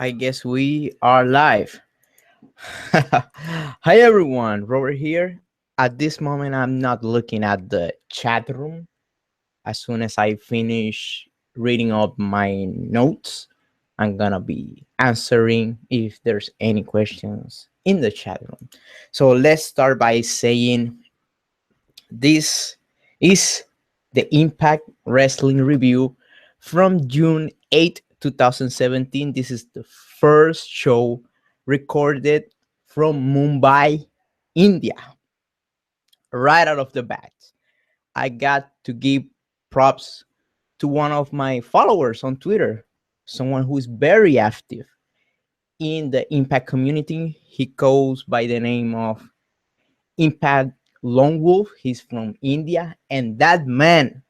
I guess we are live. Hi everyone, Robert here. At this moment, I'm not looking at the chat room. As soon as I finish reading up my notes, I'm gonna be answering if there's any questions in the chat room. So let's start by saying this is the Impact Wrestling Review from June 8th, 2017. This is the first show recorded from Mumbai, India. Right out of the bat, I got to give props to one of my followers on Twitter, someone who is very active in the Impact community. He goes by the name of Impact Lone Wolf. He's from India, and that man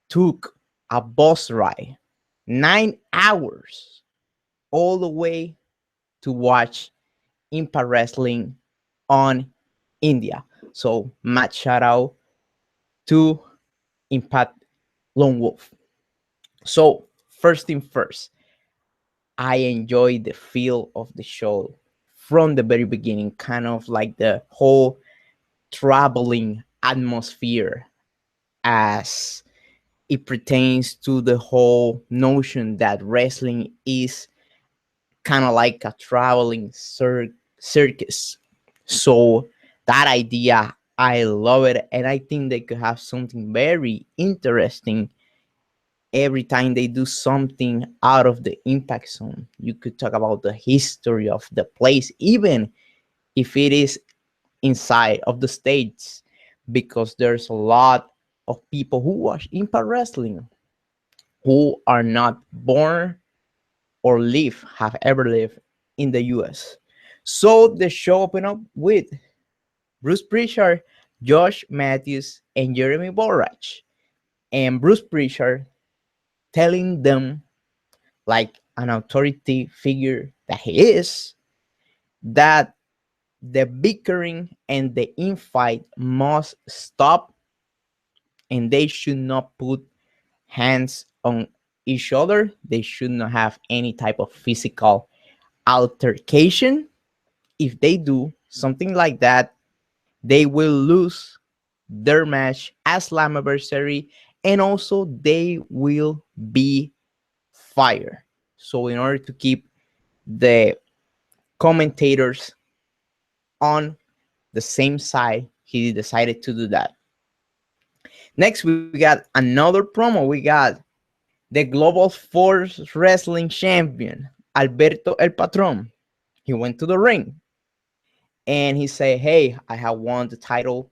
took a bus ride 9 hours all the way to watch Impact Wrestling on India. So, mad shout out to Impact Lone Wolf. So, first thing first, I enjoyed the feel of the show from the very beginning, kind of like the whole traveling atmosphere as it pertains to the whole notion that wrestling is kind of like a traveling circus. So that idea, I love it, and I think they could have something very interesting every time they do something out of the impact zone. You could talk about the history of the place, even if it is inside of the states, because there's a lot of people who watch impact wrestling who are not born or have ever lived in the US. So the show opened up with Bruce Prichard, Josh Matthews, and Jeremy Borach. And Bruce Prichard telling them, like an authority figure that he is, that the bickering and the infight must stop and they should not put hands on each other. They should not have any type of physical altercation. If they do something like that, they will lose their match as Slammiversary, and also they will be fired. So, in order to keep the commentators on the same side, he decided to do that. Next, we got another promo. We got the Global Force Wrestling Champion, Alberto El Patron. He went to the ring and he said, "Hey, I have won the title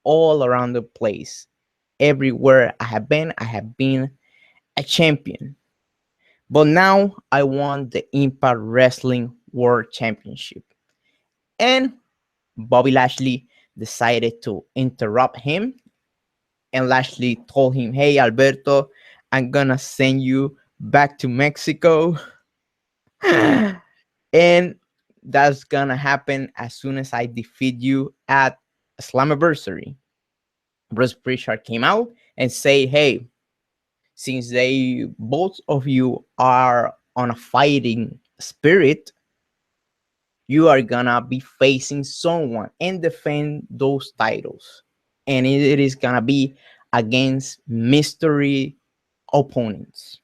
all around the place. Everywhere I have been a champion. But now I want the Impact Wrestling World Championship." And Bobby Lashley decided to interrupt him. And Lashley told him, "Hey, Alberto, I'm gonna send you back to Mexico." And that's gonna happen as soon as I defeat you at Slammiversary. Bruce Prichard came out and say, "Hey, since they both of you are on a fighting spirit, you are gonna be facing someone and defend those titles. And it is gonna be against mystery opponents."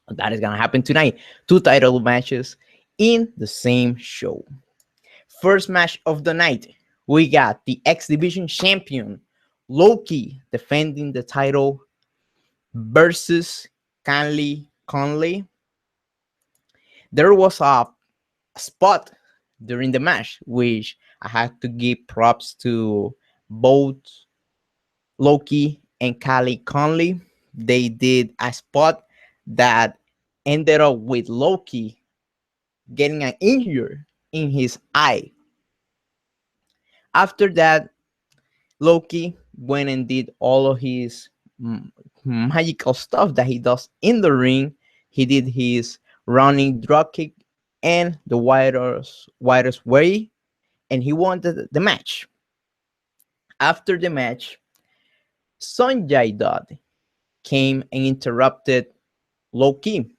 That is gonna happen tonight. Two title matches in the same show. First match of the night, we got the X Division champion Loki defending the title versus Konley. There was a spot during the match which I had to give props to both Loki and Konley. They did a spot that ended up with Loki getting an injury in his eye. After that, Loki went and did all of his magical stuff that he does in the ring. He did his running drop kick and the widest way, and he won the match. After the match, Sonjay Dutt came and interrupted Loki,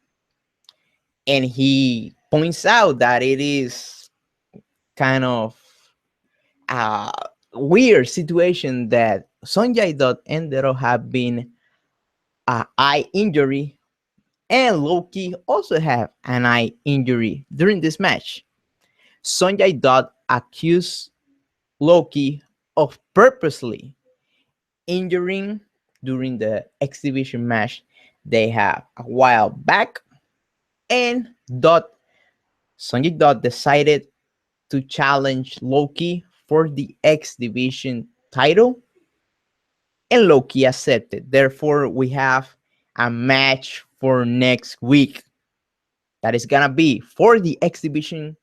and he points out that it is kind of a weird situation that Sonjay Dutt ended up having an eye injury, and Loki also have an eye injury during this match. Sonjay Dutt accused Loki of purposely injuring during the exhibition match they have a while back, and Dutt, Sonjay Dutt decided to challenge Loki for the X Division title, and Loki accepted. Therefore, we have a match for next week that is gonna be for the X Division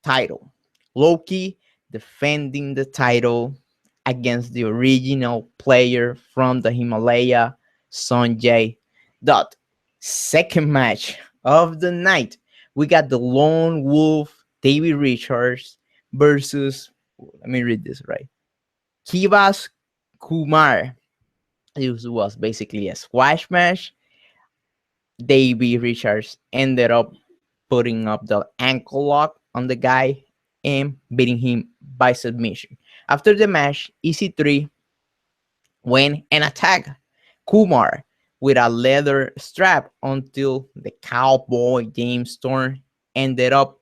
title. Loki defending the title against the original player from the Himalaya, Sonjay Dutt. Second match of the night, we got the Lone Wolf, Davey Richards versus, let me read this right, Kivas Kumar. This was basically a squash match. Davey Richards ended up putting up the ankle lock on the guy and beating him by submission. After the match, EC3 went and attacked Kumar with a leather strap until the cowboy James Storm ended up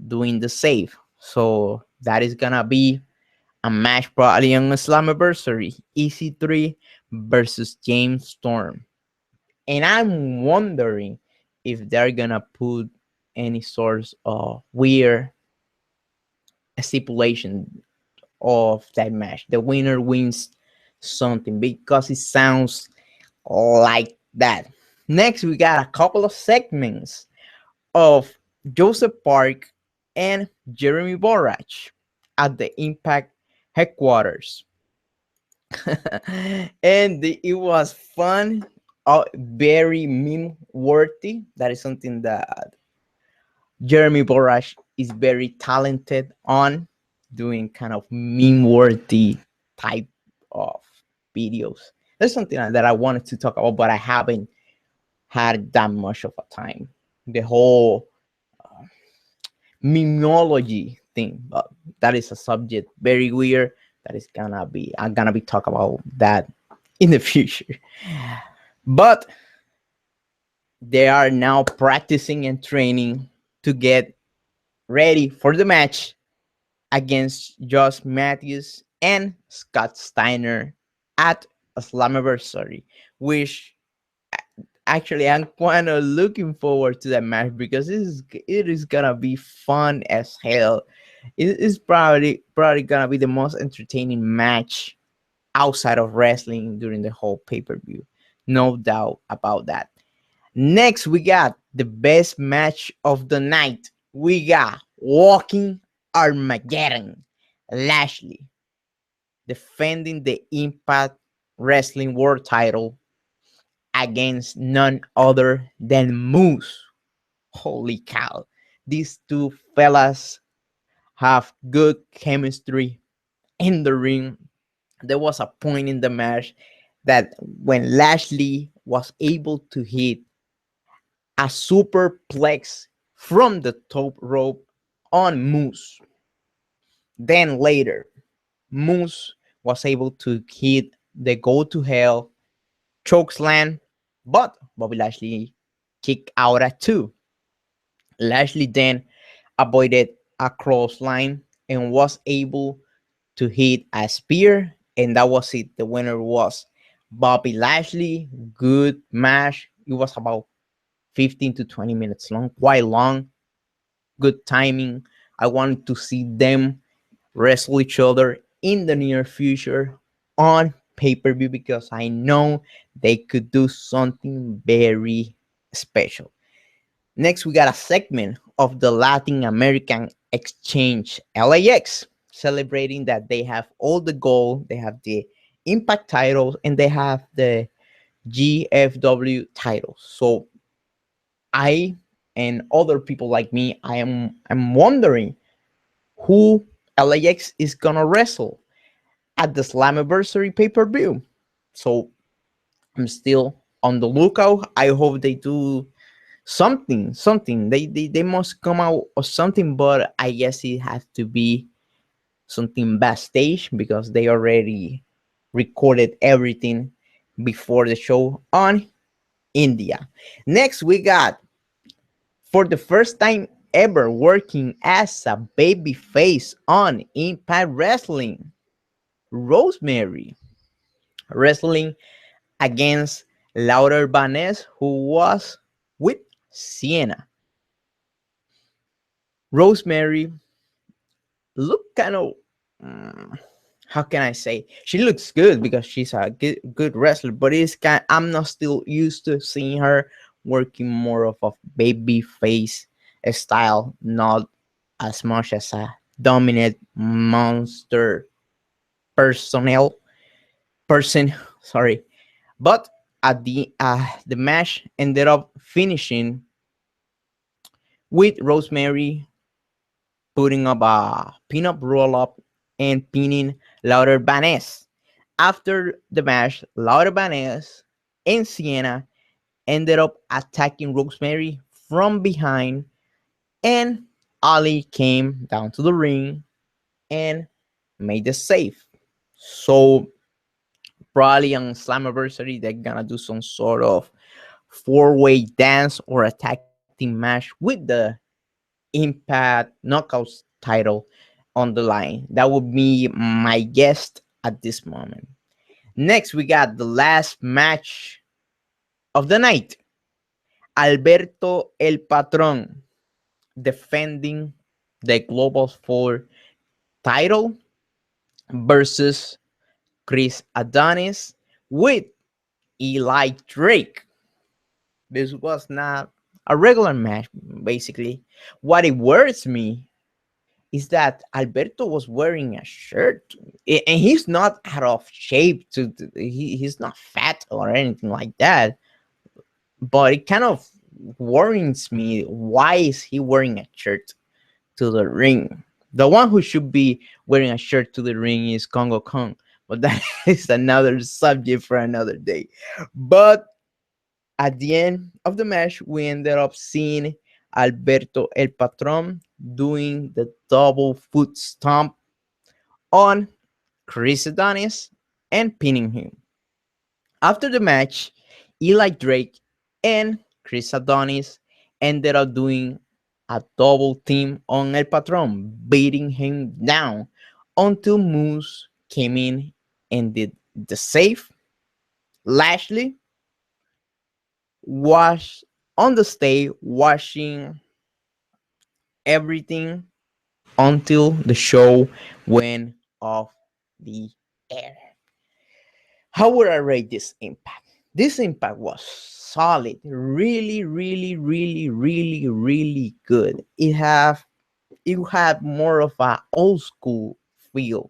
doing the save. So that is gonna be a match probably on Slammiversary. EC3 versus James Storm. And I'm wondering if they're gonna put any sort of weird stipulation of that match. The winner wins something because it sounds like that. Next, we got a couple of segments of Joseph Park and Jeremy Borach at the Impact headquarters. And it was fun, very meme worthy. That is something that Jeremy Borash is very talented on doing kind of meme worthy type of videos. That's something that I wanted to talk about, but I haven't had that much of a time. The whole memeology thing, but that is a subject very weird. That is gonna be I'm gonna be talking about that in the future. But they are now practicing and training to get ready for the match against Josh Matthews and Scott Steiner at a Slammiversary, which actually I'm kind of looking forward to that match because it is gonna be fun as hell. It is probably gonna be the most entertaining match outside of wrestling during the whole pay-per-view. No doubt about that. Next, we got the best match of the night. We got Walking Armageddon. Lashley defending the Impact Wrestling World title against none other than Moose. Holy cow. These two fellas have good chemistry in the ring. There was a point in the match that when Lashley was able to hit a superplex from the top rope on Moose. Then later, Moose was able to hit the go to hell chokeslam, but Bobby Lashley kicked out at two. Lashley then avoided a clothesline and was able to hit a spear, and that was it. The winner was Bobby Lashley. Good match. It was about 15 to 20 minutes long, quite long. Good timing. I wanted to see them wrestle each other in the near future on pay-per-view because I know they could do something very special. Next, we got a segment of the Latin American Exchange LAX, celebrating that they have all the gold, they have the Impact titles, and they have the GFW titles. So I and other people like me, I'm wondering who LAX is gonna wrestle at the Slammiversary pay-per-view. So I'm still on the lookout. I hope they do something. They must come out or something, but I guess it has to be something backstage because they already recorded everything before the show on India. Next, we got for the first time ever working as a baby face on Impact Wrestling, Rosemary wrestling against Laura Banes, who was with Sienna. Rosemary looked kind of, mm, how can I say? She looks good because she's a good wrestler, but it's kind. I'm not still used to seeing her working more of a baby face style, not as much as a dominant monster personnel person. Sorry, but at the match ended up finishing with Rosemary putting up a pin-up roll-up and pinning Laura Banes. After the match, Laura Banes and Sienna ended up attacking Rosemary from behind, and Ali came down to the ring and made the save. So probably on Slammiversary, they're gonna do some sort of four-way dance or a tag team match with the Impact Knockouts title on the line. That would be my guest at this moment. Next, we got the last match of the night. Alberto El Patron defending the Global 4 title versus Chris Adonis with Eli Drake. This was not a regular match, basically. What it worries me is that Alberto was wearing a shirt and he's not out of shape he's not fat or anything like that, but it kind of worries me. Why is he wearing a shirt to the ring? The one who should be wearing a shirt to the ring is Congo Kong, but that is another subject for another day. But at the end of the match, we ended up seeing Alberto El Patron doing the double foot stomp on Chris Adonis and pinning him. After the match, Eli Drake and Chris Adonis ended up doing a double team on El Patron, beating him down until Moose came in and did the save. Lashley was on the stage watching everything until the show went off the air. How would I rate this impact? This impact was solid, really, really, really, really, really good. It had more of a old school feel,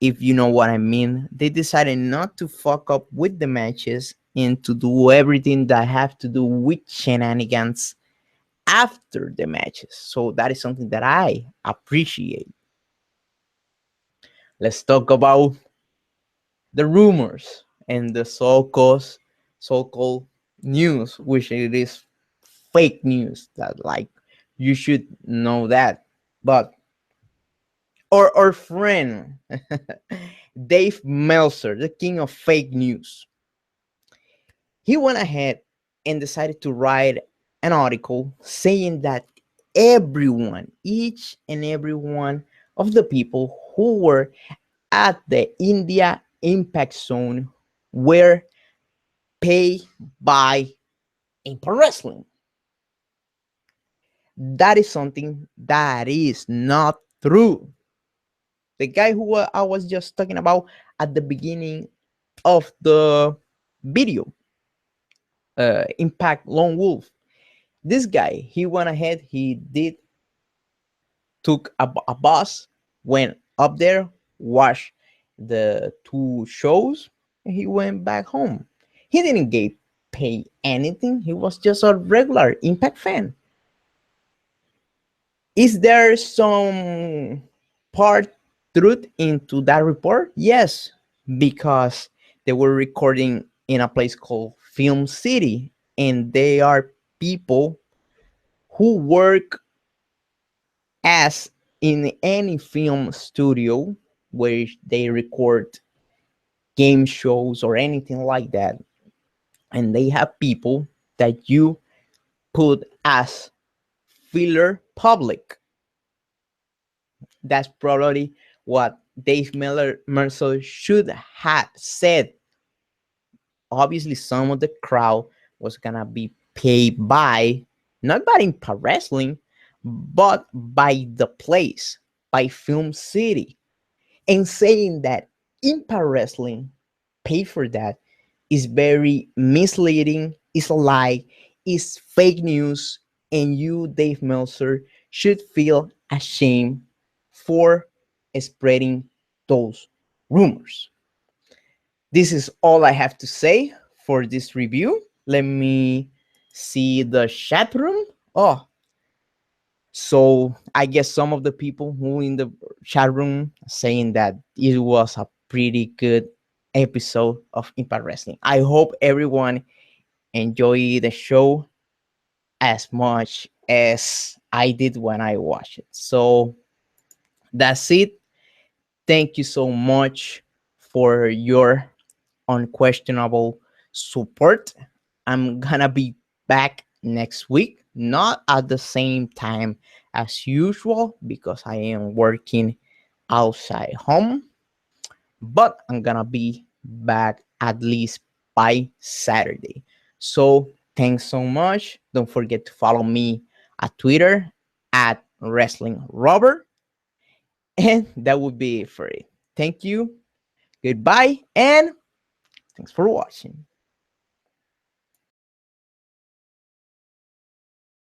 if you know what I mean. They decided not to fuck up with the matches and to do everything that have to do with shenanigans after the matches. So that is something that I appreciate. Let's talk about the rumors and the so-called news, which it is fake news that like you should know that. But our friend Dave Meltzer, the king of fake news, he went ahead and decided to write an article saying that everyone, each and every one of the people who were at the India Impact Zone were paid by Impact Wrestling. That is something that is not true. The guy who I was just talking about at the beginning of the video, Impact Lone Wolf, this guy, he went ahead, he did took a bus, went up there, watched the two shows, and he went back home. He didn't get pay anything. He was just a regular Impact fan. Is there some part truth into that report? Yes, because they were recording in a place called Film City, and they are people who work as in any film studio where they record game shows or anything like that, and they have people that you put as filler public. That's probably what Dave Mercer should have said. Obviously, some of the crowd was gonna be paid by not by Impact Wrestling, but by the place, by Film City, and saying that Impact Wrestling pay for that is very misleading, is a lie, is fake news, and you, Dave Meltzer, should feel ashamed for spreading those rumors. This is all I have to say for this review. Let me see the chat room. Oh, so I guess some of the people who in the chat room saying that it was a pretty good episode of Impact Wrestling. I hope everyone enjoyed the show as much as I did when I watched it. So that's it. Thank you so much for your unquestionable support. I'm gonna be back next week, not at the same time as usual because I am working outside home, but I'm gonna be back at least by Saturday. So thanks so much. Don't forget to follow me at Twitter at Wrestling Robert. And that would be it for it. Thank you. Goodbye and thanks for watching.